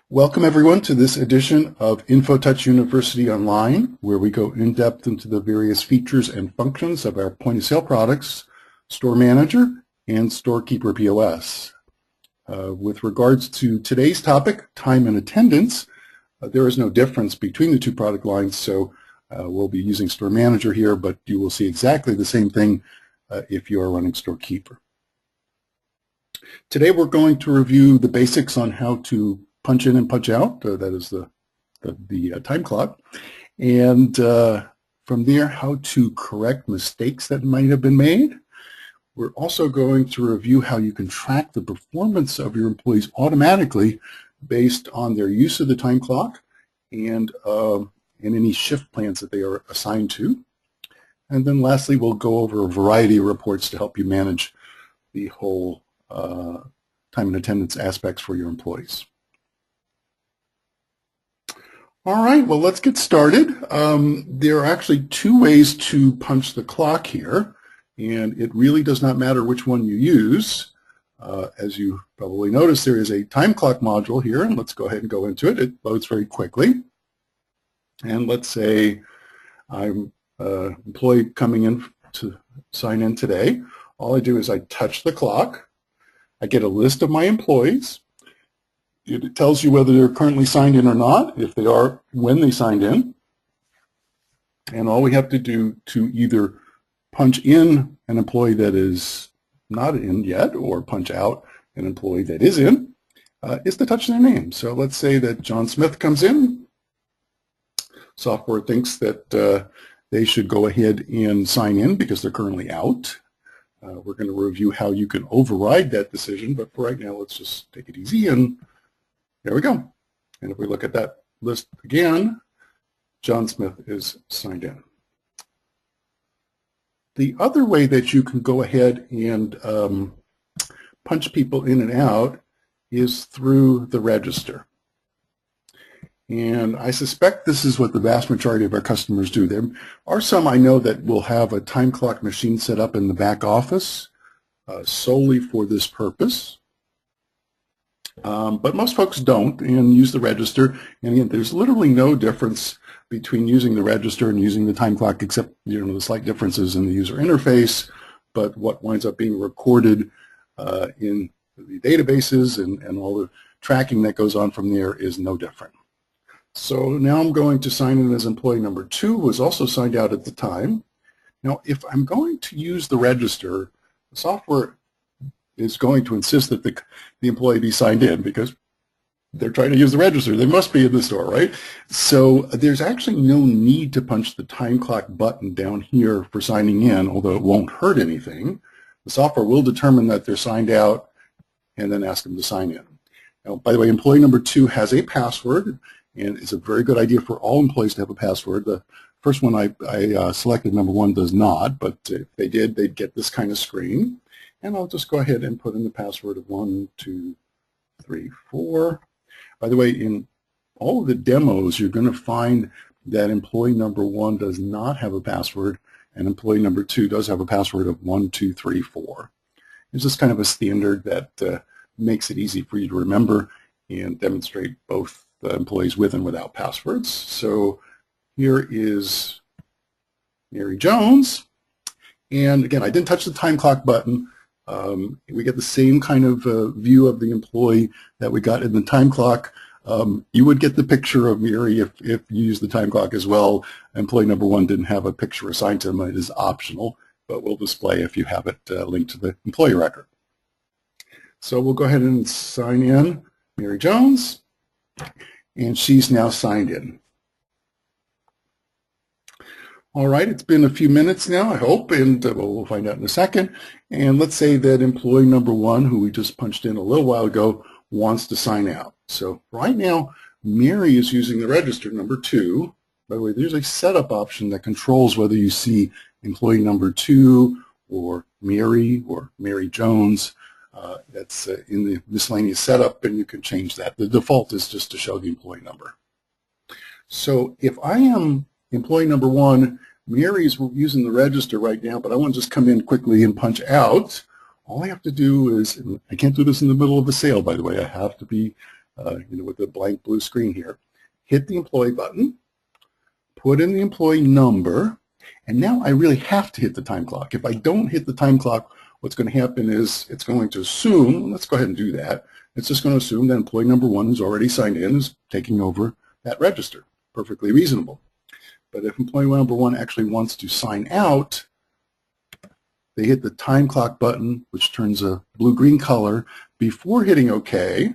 Welcome everyone to this edition of Infotouch University Online, where we go in depth into the various features and functions of our point of sale products, Store Manager, and Storekeeper POS. With regards to today's topic, time and attendance, there is no difference between the two product lines, so we'll be using Store Manager here, but you will see exactly the same thing if you are running Storekeeper. Today we're going to review the basics on how to punch in and punch out, that is the time clock, and from there how to correct mistakes that might have been made. We're also going to review how you can track the performance of your employees automatically based on their use of the time clock and any shift plans that they are assigned to. And then lastly, we'll go over a variety of reports to help you manage the whole time and attendance aspects for your employees. All right, well, let's get started. There are actually two ways to punch the clock here, and it really does not matter which one you use. As you probably noticed, there is a time clock module here, and let's go ahead and go into it. It loads very quickly. And let's say I'm an employee coming in to sign in today. All I do is I touch the clock. I get a list of my employees. It tells you whether they're currently signed in or not, if they are, when they signed in. And all we have to do to either punch in an employee that is not in yet or punch out an employee that is in is to touch their name. So let's say that John Smith comes in. Software thinks that they should go ahead and sign in because they're currently out. We're going to review how you can override that decision, but for right now, let's just take it easy and there we go. And if we look at that list again, John Smith is signed in. The other way that you can go ahead and punch people in and out is through the register. And I suspect this is what the vast majority of our customers do. There are some I know that will have a time clock machine set up in the back office solely for this purpose. But most folks don't and use the register. And again, there's literally no difference between using the register and using the time clock, except the slight differences in the user interface. But what winds up being recorded in the databases and all the tracking that goes on from there is no different. So now I'm going to sign in as employee number 2, who was also signed out at the time. Now, if I'm going to use the register, the software is going to insist that the employee be signed in because they're trying to use the register. They must be in the store, right? So there's actually no need to punch the time clock button down here for signing in, although it won't hurt anything. The software will determine that they're signed out and then ask them to sign in. Now, by the way, employee number 2 has a password, and it's a very good idea for all employees to have a password. The first one I selected, number 1, does not, but if they did, they'd get this kind of screen. And I'll just go ahead and put in the password of 1, 2, 3, 4. By the way, in all of the demos, you're going to find that employee number 1 does not have a password, and employee number 2 does have a password of 1, 2, 3, 4. It's just kind of a standard that makes it easy for you to remember and demonstrate both the employees with and without passwords. So here is Mary Jones. And again, I didn't touch the time clock button. We get the same kind of view of the employee that we got in the time clock. You would get the picture of Mary if you use the time clock as well. Employee number 1 didn't have a picture assigned to him. It is optional, but we'll display if you have it linked to the employee record. So we'll go ahead and sign in Mary Jones, and she's now signed in. All right, it's been a few minutes now, I hope, and we'll find out in a second. And let's say that employee number 1, who we just punched in a little while ago, wants to sign out. So right now, Mary is using the register number 2. By the way, there's a setup option that controls whether you see employee number 2 or Mary Jones. That's in the miscellaneous setup, and you can change that. The default is just to show the employee number. So if I am employee number 1, Mary's using the register right now, but I want to just come in quickly and punch out. All I have to do is, I can't do this in the middle of a sale, by the way. I have to be with the blank blue screen here. Hit the employee button, put in the employee number, and now I really have to hit the time clock. If I don't hit the time clock, what's going to happen is it's going to assume, let's go ahead and do that, it's just going to assume that employee number 1 who's already signed in is taking over that register. Perfectly reasonable. But if employee number 1 actually wants to sign out, they hit the time clock button, which turns a blue-green color, before hitting OK.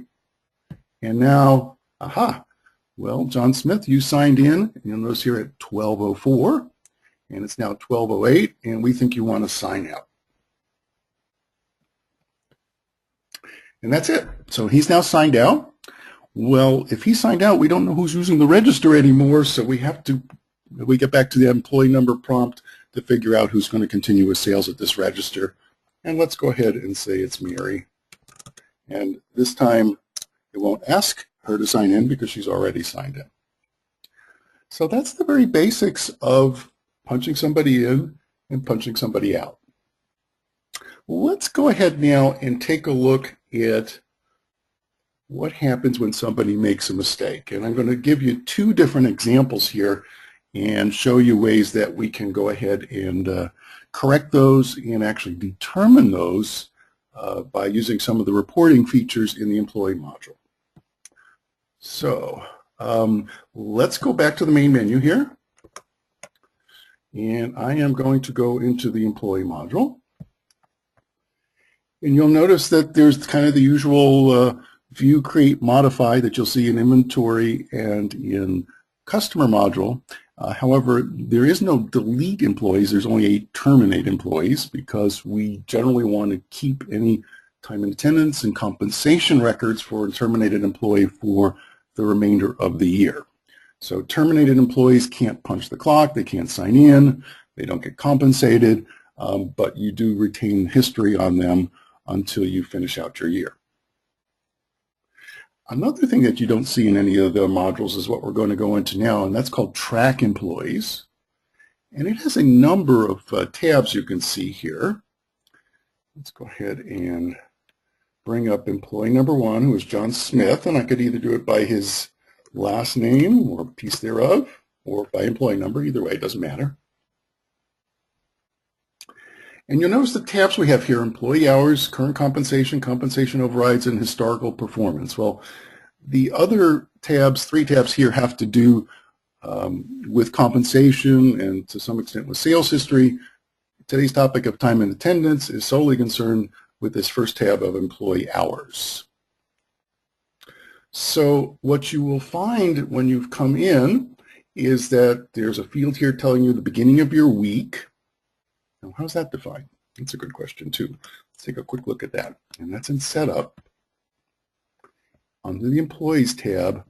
And now, aha, well, John Smith, you signed in. You'll notice here at 12:04, and it's now 12:08, and we think you want to sign out. And that's it. So he's now signed out. Well, if he signed out, we don't know who's using the register anymore, so we get back to the employee number prompt to figure out who's going to continue with sales at this register. And let's go ahead and say it's Mary. And this time, it won't ask her to sign in because she's already signed in. So that's the very basics of punching somebody in and punching somebody out. Let's go ahead now and take a look at what happens when somebody makes a mistake. And I'm going to give you 2 different examples here and show you ways that we can go ahead and correct those and actually determine those by using some of the reporting features in the employee module. So let's go back to the main menu here. And I am going to go into the employee module. And you'll notice that there's kind of the usual view, create, modify that you'll see in inventory and in customer module. However, there is no delete employees. There's only a terminate employees because we generally want to keep any time and attendance and compensation records for a terminated employee for the remainder of the year. So terminated employees can't punch the clock, they can't sign in, they don't get compensated, but you do retain history on them until you finish out your year. Another thing that you don't see in any of the modules is what we're going to go into now, and that's called track employees. And it has a number of tabs you can see here. Let's go ahead and bring up employee number 1, who is John Smith, and I could either do it by his last name or piece thereof, or by employee number. Either way, it doesn't matter. And you'll notice the tabs we have here: employee hours, current compensation, compensation overrides, and historical performance. Well, the other tabs, 3 tabs here, have to do with compensation and to some extent with sales history. Today's topic of time and attendance is solely concerned with this first tab of employee hours. So what you will find when you've come in is that there's a field here telling you the beginning of your week. Now, how's that defined? That's a good question too. Let's take a quick look at that. And that's in Setup. Under the Employees tab,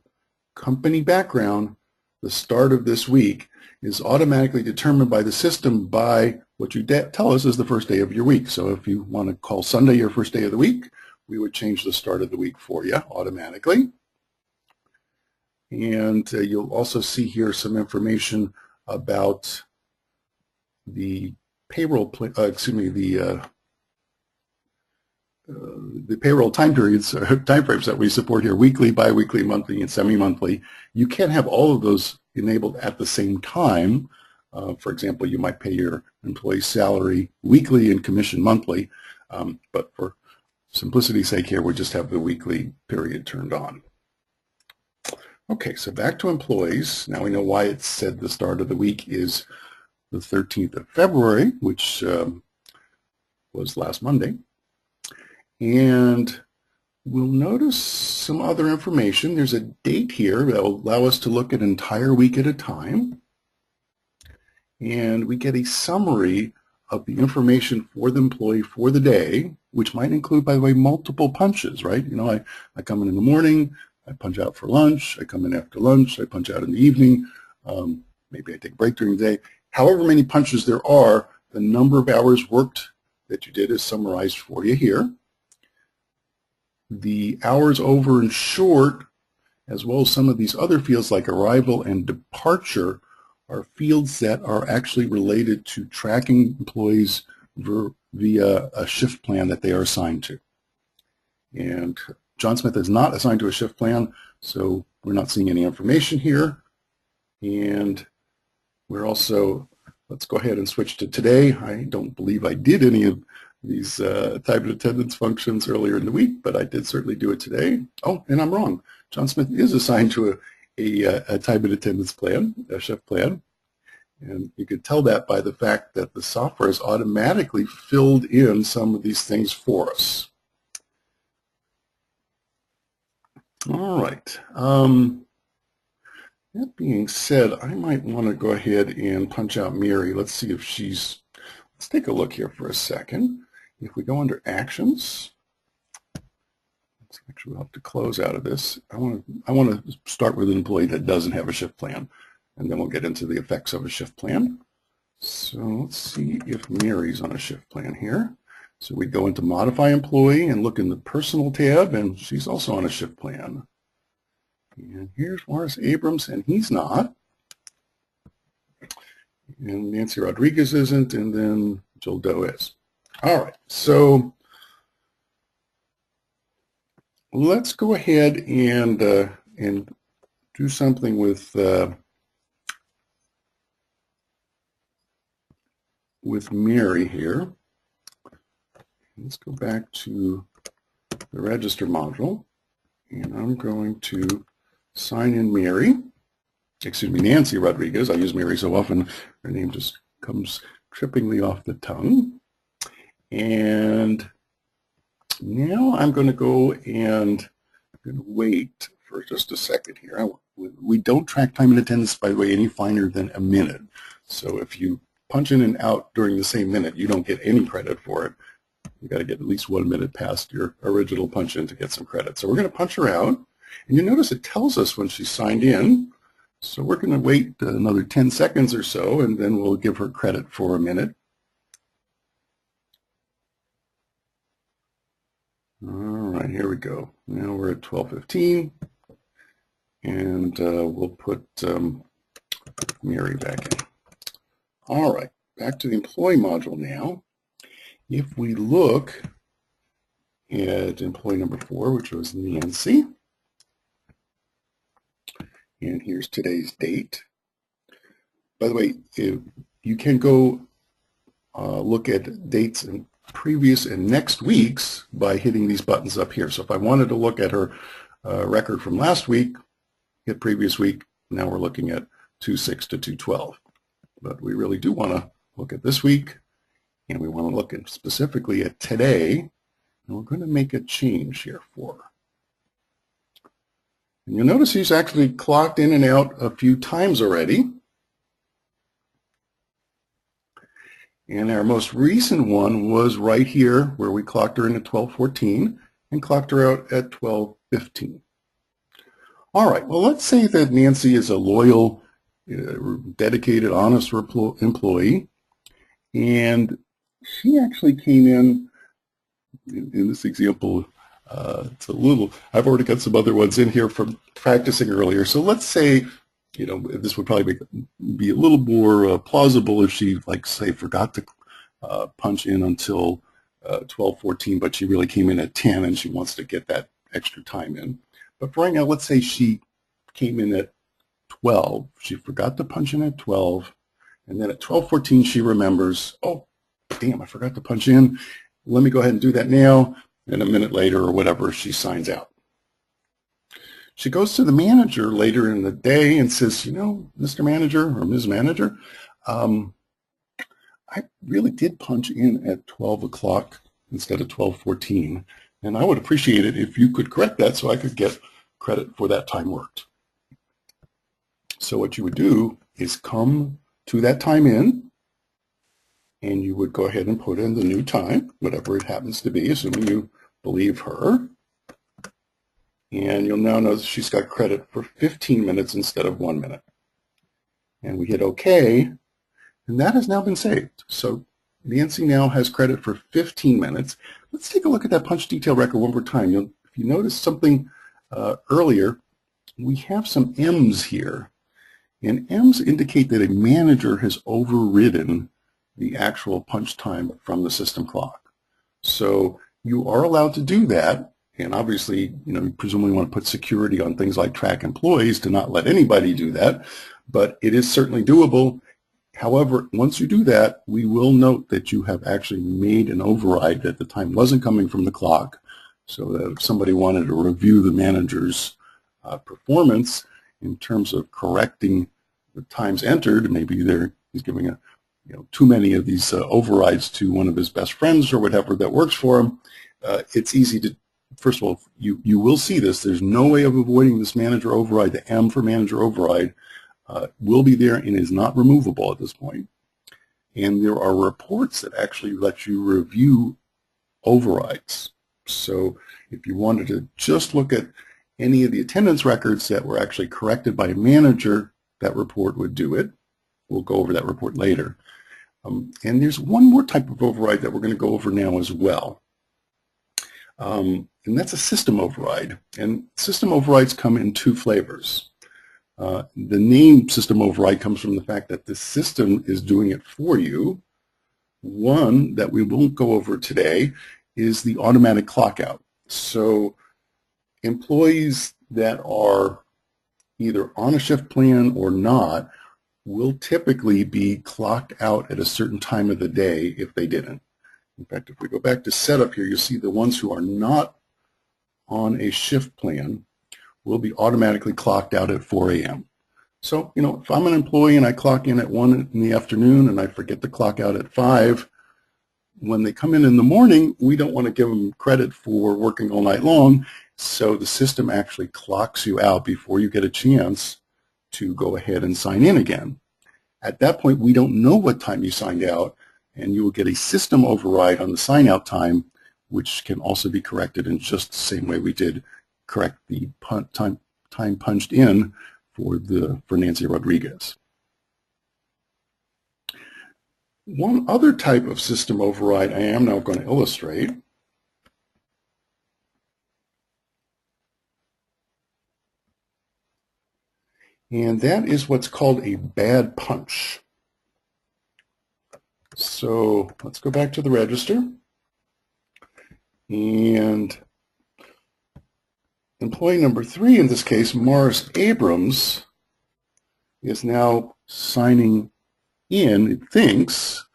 Company Background, the start of this week is automatically determined by the system by what you tell us is the first day of your week. So if you want to call Sunday your first day of the week, we would change the start of the week for you automatically. And you'll also see here some information about the payroll, the payroll time periods, or time frames that we support here: weekly, biweekly, monthly, and semi-monthly. You can't have all of those enabled at the same time. For example, you might pay your employee's salary weekly and commission monthly, but for simplicity's sake here, we just have the weekly period turned on. Okay, so back to employees. Now we know why it said the start of the week is the 13th of February, which was last Monday. And we'll notice some other information. There's a date here that will allow us to look at an entire week at a time. And we get a summary of the information for the employee for the day, which might include, by the way, multiple punches, right? You know, I come in the morning, I punch out for lunch, I come in after lunch, I punch out in the evening, maybe I take a break during the day. However many punches there are, the number of hours worked that you did is summarized for you here. The hours over and short, as well as some of these other fields like arrival and departure, are fields that are actually related to tracking employees via a shift plan that they are assigned to. And John Smith is not assigned to a shift plan, so we're not seeing any information here. And we're also, let's go ahead and switch to today. I don't believe I did any of these time and attendance functions earlier in the week, but I did certainly do it today. Oh, and I'm wrong. John Smith is assigned to a time and attendance plan, a shift plan. And you can tell that by the fact that the software has automatically filled in some of these things for us. All right. That being said, I might want to go ahead and punch out Mary. Let's see if she's, let's take a look here for a second. If we go under Actions, actually we'll have to close out of this. I want to start with an employee that doesn't have a shift plan, and then we'll get into the effects of a shift plan. So let's see if Mary's on a shift plan here. So we go into Modify Employee and look in the Personal tab, and she's also on a shift plan. And here's Morris Abrams, and he's not. And Nancy Rodriguez isn't, and then Jill Doe is. All right, so let's go ahead and do something with Mary here. Let's go back to the register module, and I'm going to sign in Nancy Rodriguez. I use Mary so often, her name just comes trippingly off the tongue. And now I'm going to go and wait for just a second here. We don't track time and attendance, by the way, any finer than a minute. So if you punch in and out during the same minute, you don't get any credit for it. You got to get at least 1 minute past your original punch in to get some credit. So we're going to punch her out. And you notice it tells us when she signed in. So we're going to wait another 10 seconds or so, and then we'll give her credit for a minute. All right, here we go. Now we're at 12:15, and we'll put Mary back in. All right, back to the employee module now. If we look at employee number 4, which was Nancy, and here's today's date. By the way, you can go look at dates in previous and next weeks by hitting these buttons up here. So if I wanted to look at her record from last week, hit previous week. Now we're looking at 2/6 to 2/12. But we really do want to look at this week, and we want to look at specifically at today, and we're going to make a change here for her. And you'll notice he's actually clocked in and out a few times already. And our most recent one was right here where we clocked her in at 12:14 and clocked her out at 12:15. All right, well, let's say that Nancy is a loyal, dedicated, honest employee, and she actually came in this example, it's a little, I've already got some other ones in here from practicing earlier. So let's say, you know, this would probably be a little more plausible if she, like, say, forgot to punch in until 12:14, but she really came in at 10 and she wants to get that extra time in. But for right now, let's say she came in at 12. She forgot to punch in at 12, and then at 12:14 she remembers, oh, damn, I forgot to punch in. Let me go ahead and do that now. And a minute later or whatever, she signs out. She goes to the manager later in the day and says, you know, Mr. Manager or Ms. Manager, I really did punch in at 12 o'clock instead of 12:14, and I would appreciate it if you could correct that so I could get credit for that time worked. So what you would do is come to that time in, and you would go ahead and put in the new time, whatever it happens to be, assuming you believe her. And you'll now notice she's got credit for 15 minutes instead of 1 minute. And we hit OK, and that has now been saved. So Nancy now has credit for 15 minutes. Let's take a look at that punch detail record one more time. If you notice something earlier, we have some M's here. And M's indicate that a manager has overridden the actual punch time from the system clock. So you are allowed to do that, And obviously, you presumably want to put security on things like track employees to not let anybody do that, but it is certainly doable. However, once you do that, we will note that you have actually made an override, that the time wasn't coming from the clock, so that if somebody wanted to review the manager's performance in terms of correcting the times entered, maybe he's giving too many of these overrides to one of his best friends or whatever that works for him, it's easy to, first of all, you will see this. There's no way of avoiding this manager override. The M for manager override will be there and is not removable at this point. And there are reports that actually let you review overrides. So if you wanted to just look at any of the attendance records that were actually corrected by a manager, that report would do it. We'll go over that report later. And there's one more type of override that we're going to go over now as well. And that's a system override. And system overrides come in two flavors. The name system override comes from the fact that the system is doing it for you. One that we won't go over today is the automatic clock out. So employees that are either on a shift plan or not will typically be clocked out at a certain time of the day if they didn't. In fact, if we go back to setup here, you'll see the ones who are not on a shift plan will be automatically clocked out at 4 a.m. So, if I'm an employee and I clock in at 1 in the afternoon and I forget to clock out at 5, when they come in the morning, we don't want to give them credit for working all night long, so the system actually clocks you out before you get a chance to go ahead and sign in again. At that point, we don't know what time you signed out, and you will get a system override on the sign out time, which can also be corrected in just the same way we did correct the time punched in for Nancy Rodriguez. One other type of system override I am now going to illustrate and that is what's called a bad punch. So let's go back to the register, and employee number 3, in this case, Morris Abrams, is now signing in, it thinks.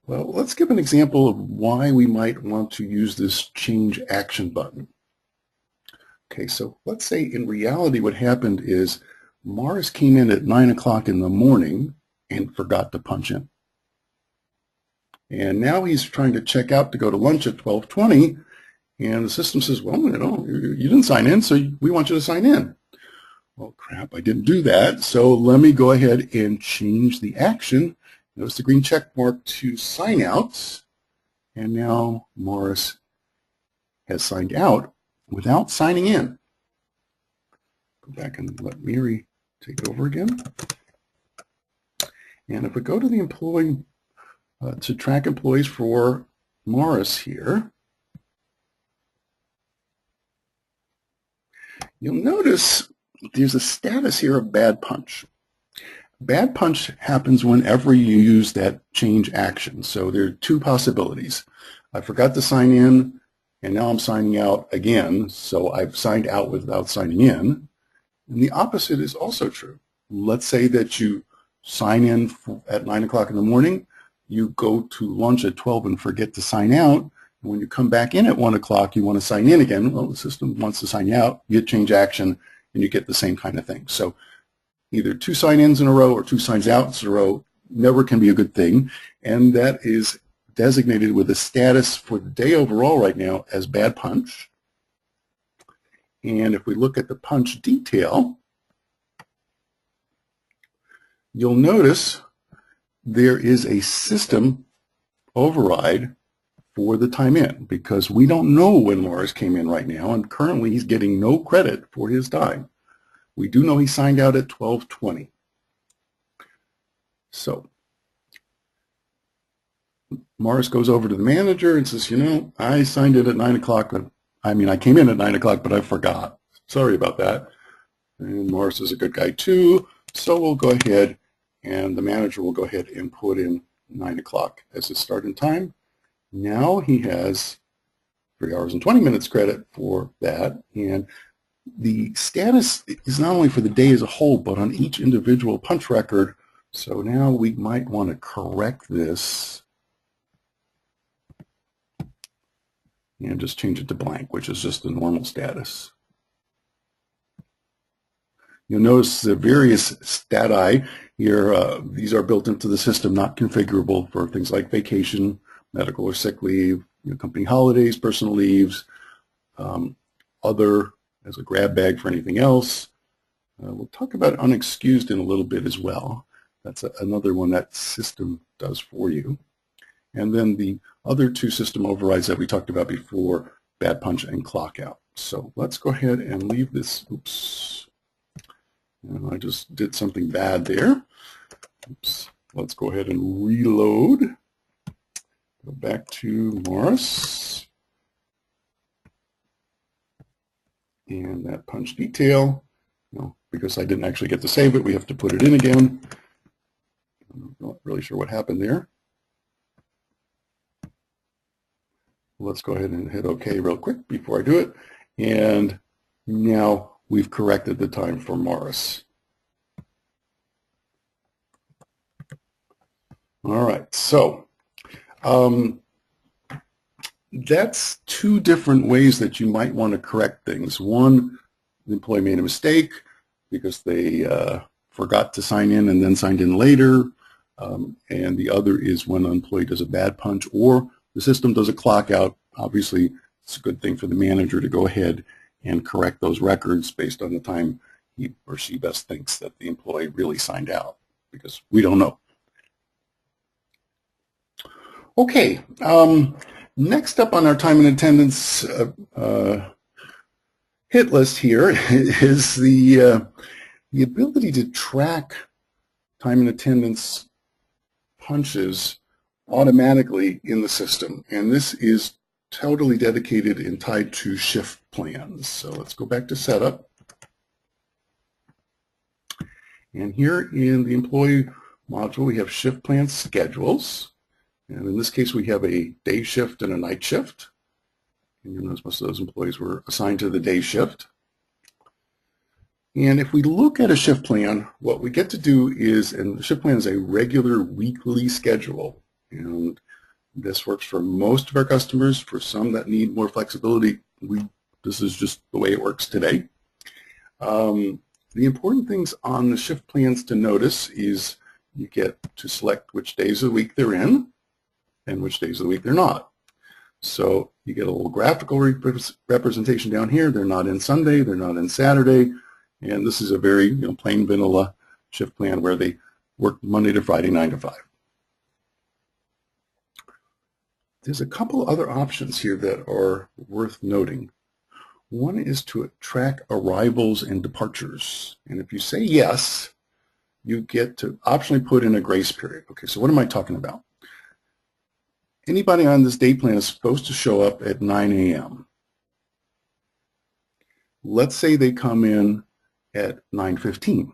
Well, let's give an example of why we might want to use this change action button. Okay, so let's say in reality what happened is Morris came in at 9 o'clock in the morning and forgot to punch in. And now he's trying to check out to go to lunch at 12:20, and the system says, well, you didn't sign in, so we want you to sign in. Well, crap, I didn't do that, so let me go ahead and change the action. Notice the green check mark to sign out, and now Morris has signed out without signing in. Go back and let Mary take over again. And if we go to the employee, to track employees for Morris here, you'll notice there's a status here of bad punch. Bad punch happens whenever you use that change action. So there are two possibilities. I forgot to sign in, and now I'm signing out again, so I've signed out without signing in. And the opposite is also true. Let's say that you sign in at 9 o'clock in the morning, you go to lunch at 12 and forget to sign out. And when you come back in at 1 o'clock, you want to sign in again. Well, the system wants to sign you out, you get change action, and you get the same kind of thing. So either 2 sign-ins in a row or 2 signs-outs in a row never can be a good thing, and that is designated with a status for the day overall right now as bad punch. And if we look at the punch detail, you'll notice there is a system override for the time in, because we don't know when Morris came in right now, and currently he's getting no credit for his time. We do know he signed out at 12:20. So Morris goes over to the manager and says, I signed in at 9 o'clock, but I came in at 9 o'clock, but I forgot. Sorry about that. And Morris is a good guy too, so we'll go ahead and the manager will go ahead and put in 9 o'clock as his starting time. Now he has 3 hours and 20 minutes credit for that. And the status is not only for the day as a whole, but on each individual punch record. So now we might want to correct this and just change it to blank, which is just the normal status. You'll notice the various stati here, these are built into the system, not configurable for things like vacation, medical or sick leave, company holidays, personal leaves, other as a grab bag for anything else. We'll talk about unexcused in a little bit as well. That's another one that system does for you. And then the other two system overrides that we talked about before, bad punch and clock out. So let's go ahead and leave this. Oops. I just did something bad there. Oops. Let's go ahead and reload. Go back to Morris. And that punch detail, because I didn't actually get to save it, we have to put it in again. I'm not really sure what happened there. Let's go ahead and hit OK real quick before I do it. And now we've corrected the time for Morris. All right, so that's two different ways that you might want to correct things. One, the employee made a mistake because they forgot to sign in and then signed in later. And the other is when an employee does a bad punch or the system does a clock out. Obviously, it's a good thing for the manager to go ahead and correct those records based on the time he or she best thinks that the employee really signed out, because we don't know. Okay, next up on our time and attendance hit list here is the ability to track time and attendance punches automatically in the system. And this is totally dedicated and tied to shift plans. So let's go back to setup. And here in the employee module, we have shift plan schedules. And in this case, we have a day shift and a night shift. And you notice most of those employees were assigned to the day shift. And if we look at a shift plan, what we get to do is, and the shift plan is a regular weekly schedule. And this works for most of our customers. For some that need more flexibility, this is just the way it works today. The important things on the shift plans to notice is you get to select which days of the week they're in and which days of the week they're not. So you get a little graphical representation down here. They're not in Sunday, they're not in Saturday, and this is a very plain vanilla shift plan where they work Monday to Friday, 9 to 5. There's a couple other options here that are worth noting. One is to track arrivals and departures. And if you say yes, you get to optionally put in a grace period. Okay, so what am I talking about? Anybody on this day plan is supposed to show up at 9 a.m. Let's say they come in at 9:15.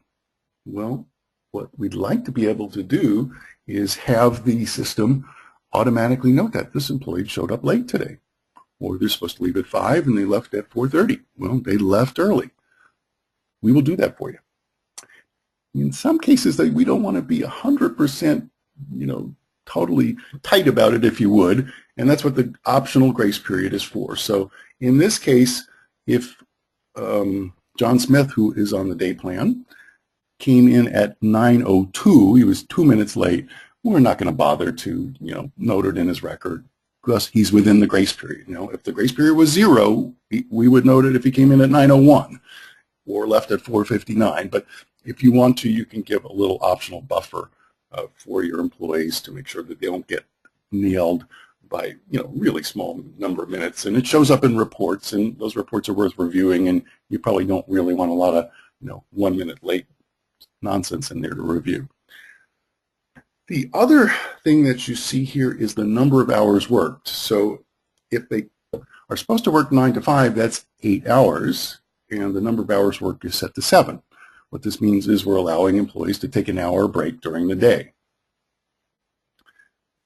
Well, what we'd like to be able to do is have the system automatically note that this employee showed up late today. Or they're supposed to leave at 5 and they left at 4:30. Well, they left early. We will do that for you. In some cases, we don't want to be 100%, totally tight about it, if you would, and that's what the optional grace period is for. So in this case, if John Smith, who is on the day plan, came in at 9:02, he was 2 minutes late, we're not going to bother to, note it in his record, because he's within the grace period. If the grace period was 0, we would note it if he came in at 9:01 or left at 4:59. But if you want to, you can give a little optional buffer for your employees to make sure that they don't get nailed by, really small number of minutes. And it shows up in reports, and those reports are worth reviewing, and you probably don't really want a lot of, 1 minute late nonsense in there to review. The other thing that you see here is the number of hours worked. So if they are supposed to work 9 to 5, that's 8 hours, and the number of hours worked is set to 7. What this means is we're allowing employees to take an hour break during the day.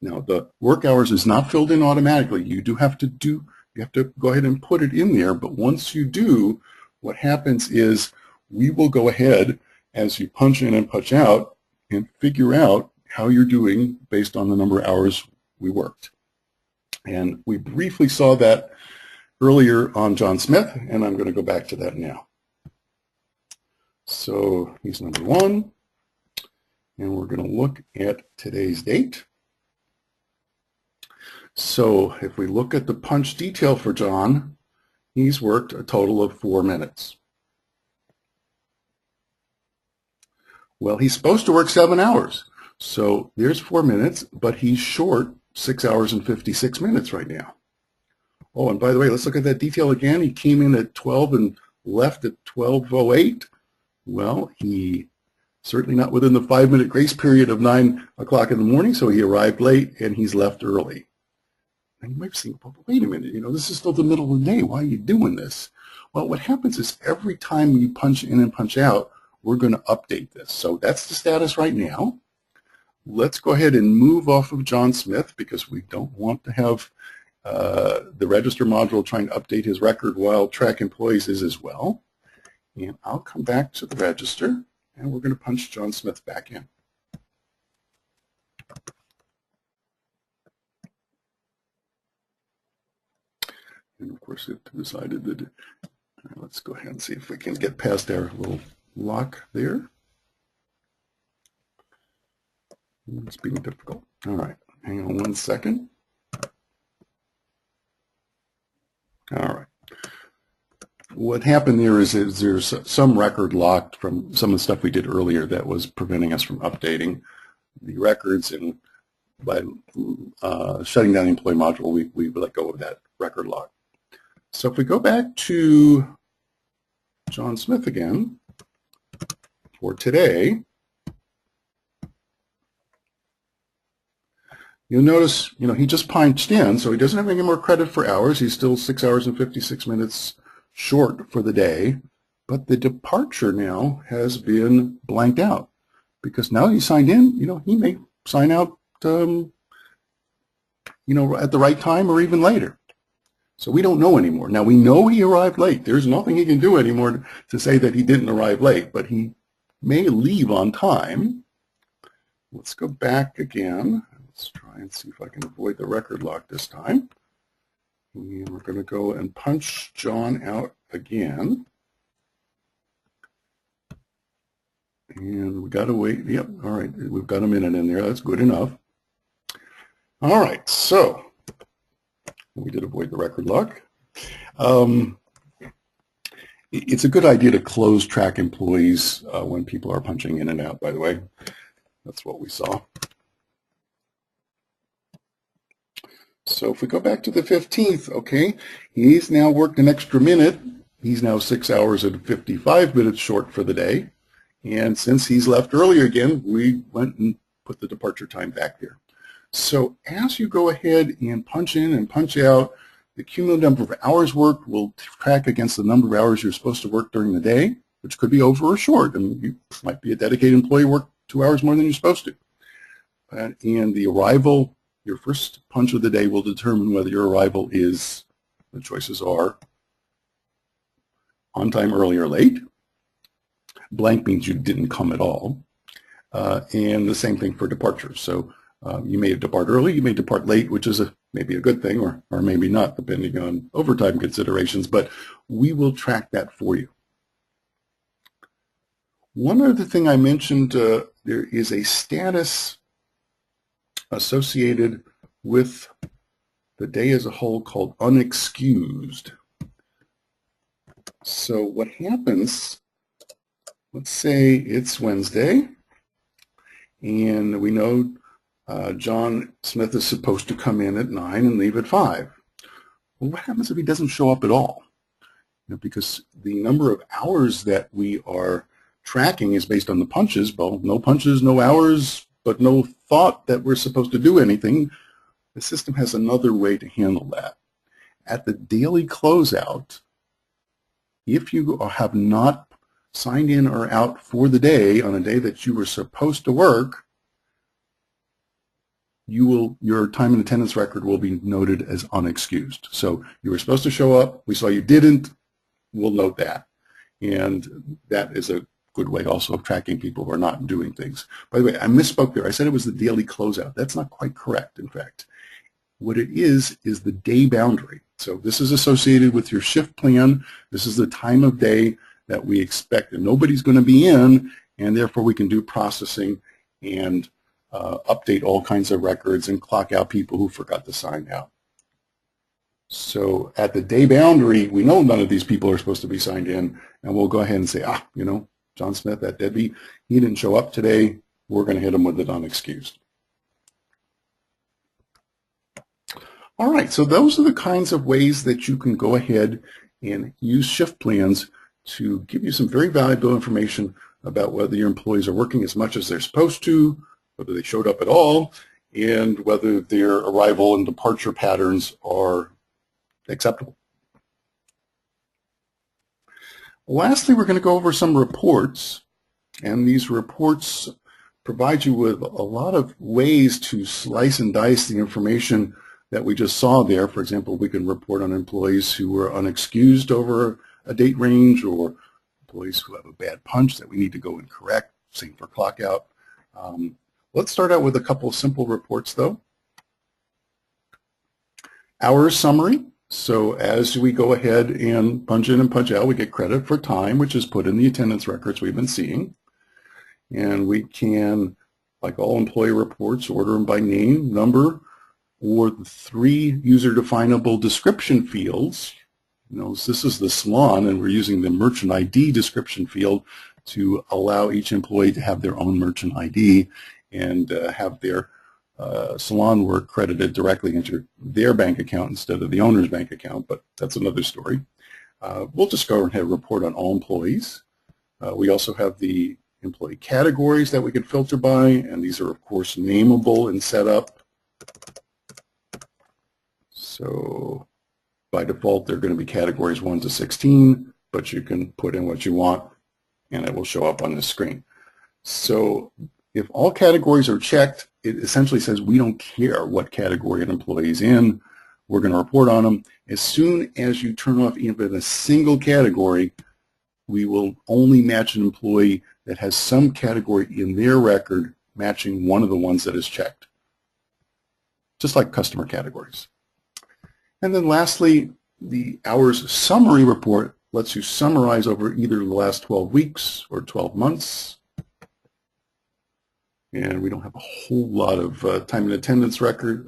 Now, the work hours is not filled in automatically. You do have to do You have to go ahead and put it in there, but once you do, what happens is we will go ahead as you punch in and punch out and figure out how you're doing based on the number of hours we worked. And we briefly saw that earlier on John Smith, and I'm going to go back to that now. So he's number 1, and we're going to look at today's date. So if we look at the punch detail for John, he's worked a total of 4 minutes. Well, he's supposed to work 7 hours. So there's 4 minutes, but he's short 6 hours and 56 minutes right now. Oh, and by the way, let's look at that detail again. He came in at 12 and left at 12:08. Well, he certainly not within the 5-minute grace period of 9 o'clock in the morning, so he arrived late and he's left early. And you might think, well, wait a minute, this is still the middle of the day. Why are you doing this? Well, what happens is every time you punch in and punch out, we're going to update this. So that's the status right now. Let's go ahead and move off of John Smith because we don't want to have the register module trying to update his record while track employees is as well. And I'll come back to the register and we're going to punch John Smith back in. And of course, it decided that, let's go ahead and see if we can get past our little lock there. It's being difficult. All right, hang on 1 second. All right. What happened there is there's some record locked from some of the stuff we did earlier that was preventing us from updating the records, and by shutting down the employee module, we let go of that record lock. So if we go back to John Smith again for today, you'll notice, he just punched in, so he doesn't have any more credit for hours. He's still 6 hours and 56 minutes short for the day, but the departure now has been blanked out because now he signed in, he may sign out, at the right time or even later. So we don't know anymore. Now we know he arrived late. There's nothing he can do anymore to say that he didn't arrive late, but he may leave on time. Let's go back again. Let's try and see if I can avoid the record lock this time. And we're going to go and punch John out again. And we got to wait. Yep. All right. We've got a minute in there. That's good enough. All right. So we did avoid the record lock. It's a good idea to close track employees when people are punching in and out, by the way. That's what we saw. So if we go back to the 15th, okay, he's now worked an extra minute. He's now 6 hours and 55 minutes short for the day. And since he's left earlier again, we went and put the departure time back there. So as you go ahead and punch in and punch out, the cumulative number of hours worked will track against the number of hours you're supposed to work during the day, which could be over or short. And you might be a dedicated employee, work 2 hours more than you're supposed to. And the arrival, your first punch of the day will determine whether your arrival is, the choices are on time, early, or late. Blank means you didn't come at all. And the same thing for departure. So you may depart early, you may depart late, which is maybe a good thing, or maybe not, depending on overtime considerations, but we will track that for you. One other thing I mentioned, there is a status associated with the day as a whole called unexcused. So what happens, let's say it's Wednesday, and we know John Smith is supposed to come in at 9 and leave at 5. Well, what happens if he doesn't show up at all? Because the number of hours that we are tracking is based on the punches. Well, no punches, no hours, but no thought that we're supposed to do anything. The system has another way to handle that. At the daily closeout, if you have not signed in or out for the day on a day that you were supposed to work, your time and attendance record will be noted as unexcused. So you were supposed to show up, we saw you didn't, we'll note that. And that is a good way also of tracking people who are not doing things. By the way, I misspoke there. I said it was the daily closeout. That's not quite correct, in fact. What it is the day boundary. So this is associated with your shift plan. This is the time of day that we expect that nobody's going to be in, and therefore we can do processing and update all kinds of records and clock out people who forgot to sign out. So at the day boundary, we know none of these people are supposed to be signed in, and we'll go ahead and say, John Smith, that deadbeat, he didn't show up today. We're going to hit him with it unexcused. All right, so those are the kinds of ways that you can go ahead and use shift plans to give you some very valuable information about whether your employees are working as much as they're supposed to, whether they showed up at all, and whether their arrival and departure patterns are acceptable. Lastly, we're going to go over some reports, and these reports provide you with a lot of ways to slice and dice the information that we just saw there. For example, we can report on employees who were unexcused over a date range, or employees who have a bad punch that we need to go and correct, same for clock out. Let's start out with a couple of simple reports though. Hours summary. So as we go ahead and punch in and punch out, we get credit for time, which is put in the attendance records we've been seeing. And we can, like all employee reports, order them by name, number, or the 3 user-definable description fields. This is the salon, and we're using the merchant ID description field to allow each employee to have their own merchant ID and have their salon work credited directly into their bank account instead of the owner's bank account, but that's another story. We'll just go ahead and report on all employees. We also have the employee categories that we can filter by, and these are of course nameable and set up. So by default they're going to be categories 1 to 16, but you can put in what you want and it will show up on the screen. So if all categories are checked, it essentially says we don't care what category an employee is in, we're going to report on them. As soon as you turn off even a single category, we will only match an employee that has some category in their record matching one of the ones that is checked, just like customer categories. And then lastly, the hours summary report lets you summarize over either the last 12 weeks or 12 months. And we don't have a whole lot of time and attendance record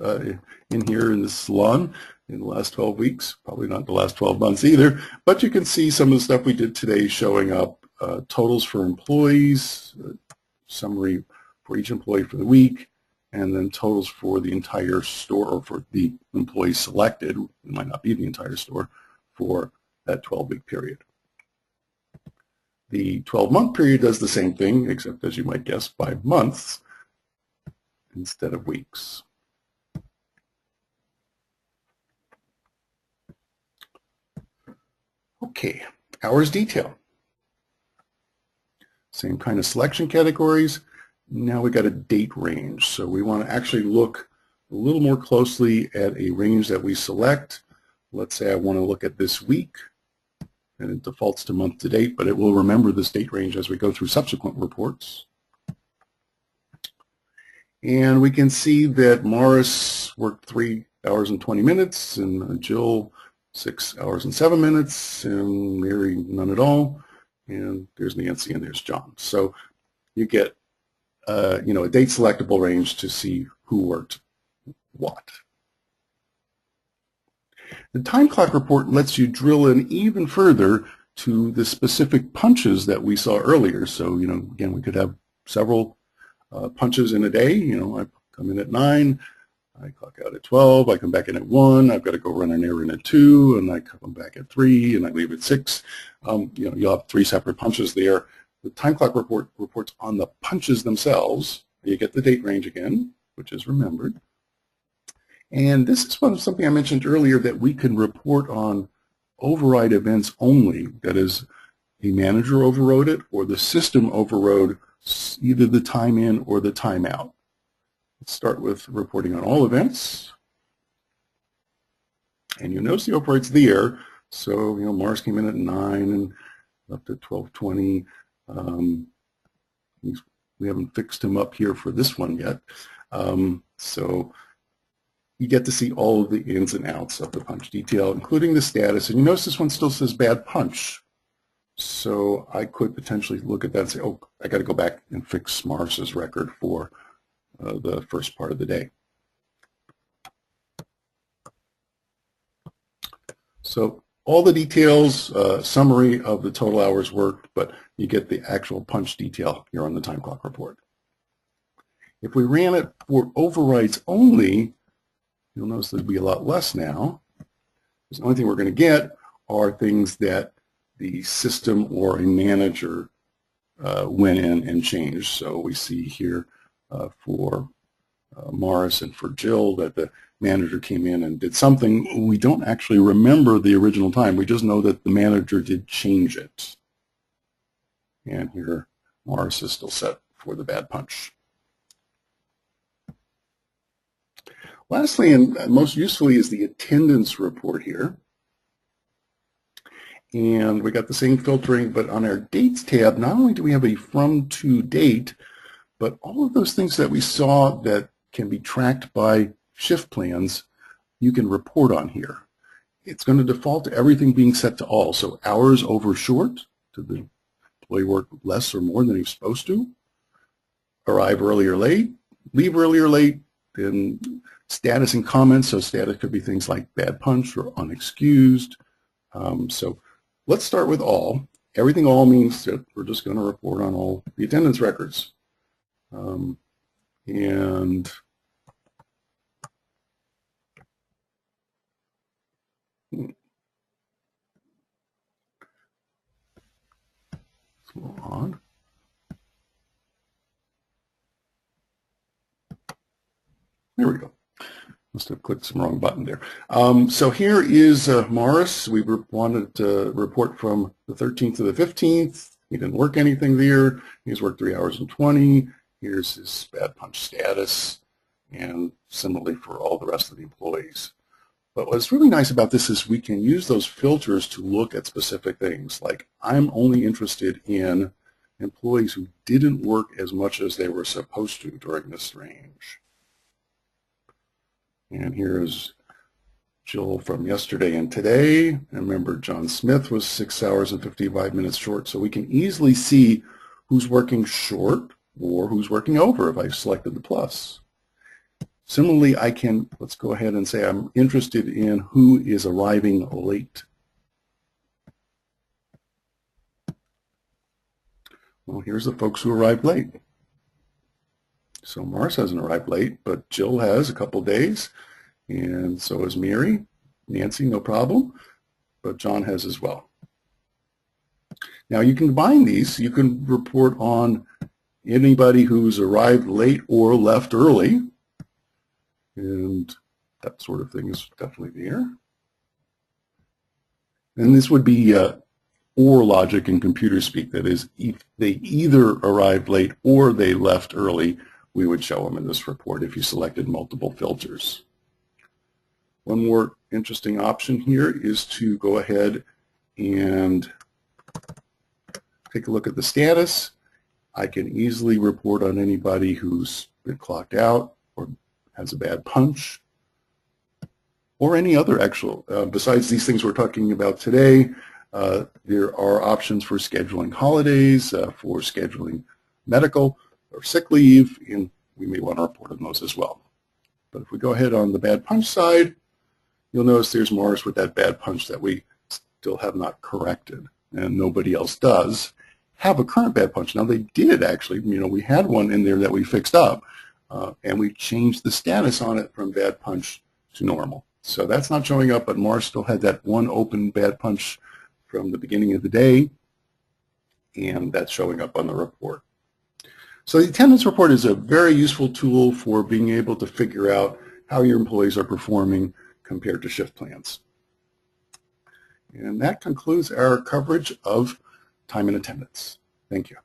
in here in this salon in the last 12 weeks, probably not the last 12 months either, but you can see some of the stuff we did today showing up, totals for employees, summary for each employee for the week, and then totals for the entire store, or for the employees selected, it might not be the entire store, for that 12-week period. The 12-month period does the same thing, except as you might guess, by months instead of weeks. Okay, hours detail. Same kind of selection categories. Now we got a date range. So we want to actually look a little more closely at a range that we select. Let's say I want to look at this week, and it defaults to month to date, but it will remember this date range as we go through subsequent reports. And we can see that Morris worked 3 hours and 20 minutes, and Jill 6 hours and 7 minutes, and Mary none at all, and there's Nancy and there's John. So you get a date selectable range to see who worked what. The time clock report lets you drill in even further to the specific punches that we saw earlier. So, again, we could have several punches in a day. I come in at 9, I clock out at 12, I come back in at 1, I've got to go run an errand at 2, and I come back at 3, and I leave at 6. You'll have 3 separate punches there. The time clock report reports on the punches themselves. You get the date range again, which is remembered. And this is something I mentioned earlier, that we can report on override events only. That is, a manager overrode it or the system overrode either the time in or the time out. Let's start with reporting on all events. And you'll notice the operates there. So, Mars came in at 9 and left at 12:20. We haven't fixed him up here for this one yet. So you get to see all of the ins and outs of the punch detail, including the status. And you notice this one still says bad punch. So I could potentially look at that and say, oh, I got to go back and fix Mars's record for the first part of the day. So all the details, summary of the total hours worked, but you get the actual punch detail here on the time clock report. If we ran it for overrides only, you'll notice there'd be a lot less now. The only thing we're going to get are things that the system or a manager went in and changed. So we see here for Morris and for Jill that the manager came in and did something. We don't actually remember the original time. We just know that the manager did change it. And here Morris is still set for the bad punch. Lastly, and most usefully, is the attendance report here. And we got the same filtering, but on our dates tab, not only do we have a from to date, but all of those things that we saw that can be tracked by shift plans, you can report on here. It's going to default to everything being set to all. So hours over short, to the employee work less or more than he's supposed to, arrive early or late, leave early or late, then status and comments. So status could be things like bad punch or unexcused. So let's start with all. Everything all means that we're just going to report on all the attendance records. And on. There we go. Must have clicked some wrong button there. So here is Morris. We wanted to report from the 13th to the 15th. He didn't work anything there. He's worked 3 hours and 20. Here's his bad punch status, and similarly for all the rest of the employees. But what's really nice about this is we can use those filters to look at specific things. Like, I'm only interested in employees who didn't work as much as they were supposed to during this range. And here's Jill from yesterday and today. And remember, John Smith was 6 hours and 55 minutes short. So we can easily see who's working short or who's working over if I've selected the plus. Similarly, I can, let's go ahead and say I'm interested in who is arriving late. Well, here's the folks who arrived late. So Morris hasn't arrived late, but Jill has a couple days, and so has Mary. Nancy, no problem, but John has as well. Now you can combine these. You can report on anybody who's arrived late or left early, and that sort of thing is definitely there. And this would be or logic in computer speak. That is, if they either arrived late or they left early, we would show them in this report if you selected multiple filters. One more interesting option here is to go ahead and take a look at the status. I can easily report on anybody who's been clocked out or has a bad punch, or any other actual, besides these things we're talking about today, there are options for scheduling holidays, for scheduling medical or sick leave, and we may want to report on those as well. But if we go ahead on the bad punch side, you'll notice there's Morris with that bad punch that we still have not corrected, and nobody else does have a current bad punch. Now they did actually, we had one in there that we fixed up, and we changed the status on it from bad punch to normal. So that's not showing up, but Morris still had that one open bad punch from the beginning of the day, and that's showing up on the report. So the attendance report is a very useful tool for being able to figure out how your employees are performing compared to shift plans. And that concludes our coverage of time and attendance. Thank you.